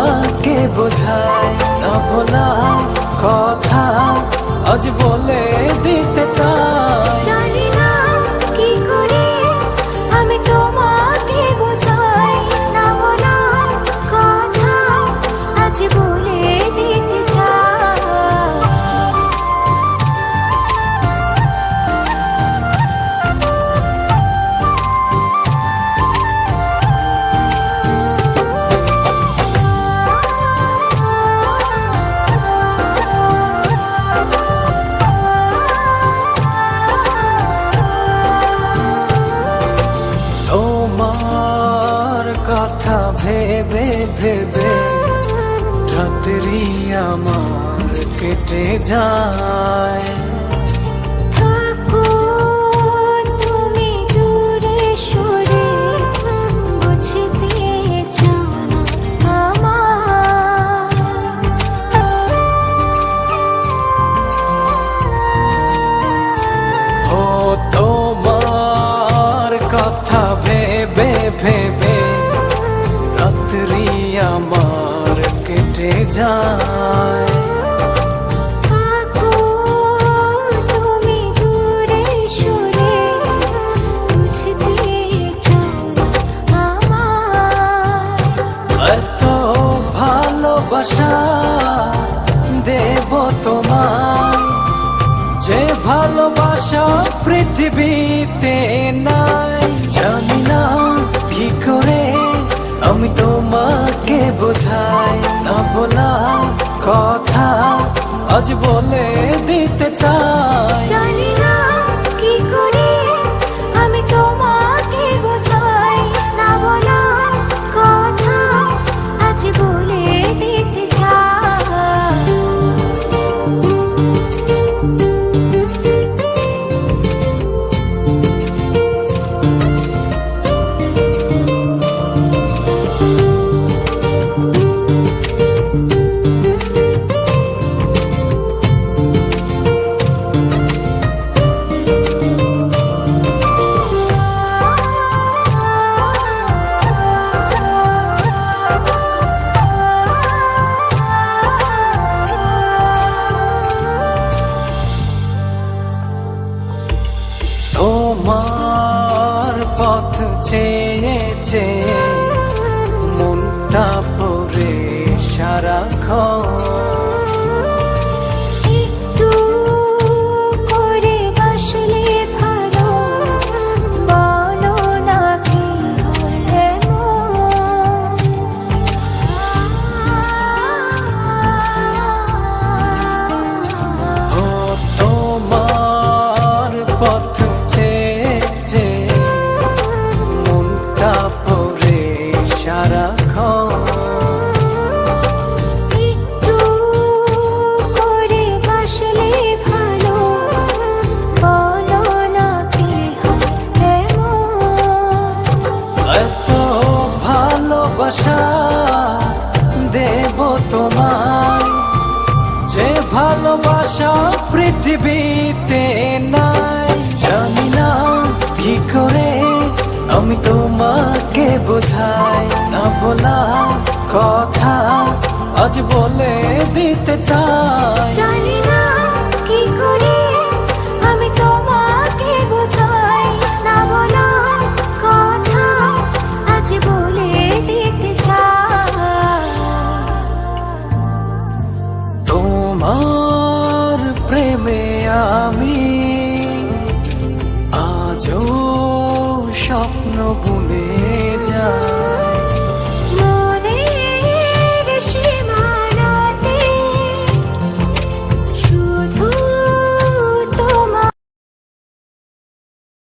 তোমাকে বোঝাই না বলা কথা আজ বলে দিতে চাই। জানি না কি করে আমি তোমাকে বোঝাই, না বলা কথা আজ বলে দিতে চাই। তোমার কথা ভেবে ভেবে রাত্রি আমার কেটে যায়। থাকো তুমি দূরে সরে, বুঝতে চাও না আমার। ও তোমার কথা ভেবে ভেবে রাত্রি আমার কেটে যায়। থাকো তুমি দূরে সরে, বুঝতে চাও না আমার। এত ভালোবাসা দেব তোমায়, যে ভালোবাসা পৃথিবীতে নাই। জানি না কি করে আমি তোমাকে বোঝাই, না বলা কথা আজ বলে দিতে চাই। জানি না কি করে আমি তোমাকে বোঝাই, না বলা কথা আজ বলে দিতে চাই। তোমার পথ চেয়ে চেয়ে মনটা পড়ে সারাক্ষণ। একটু করে বাসলে ভালো, বলো না কি হলে ও তোমার পথ চেয়ে চেয়ে মনটা পড়ে সারাক্ষণ। একটু করে বাসলে ভালো, বলো না কি হলে এত ভালোবাসা দেব তোমায়, যে ভালোবাসা পৃথিবীতে নাই। জানি না কি করে আমি তোমাকে বোঝাই, না বলা কথা আজ বলে দিতে চাই। জানি না কি করে আমি তোমাকে বোঝাই, না বলা কথা আজ বলে দিতে চাই। তোমার প্রেমে আমি আজও স্বপ্ন বুনে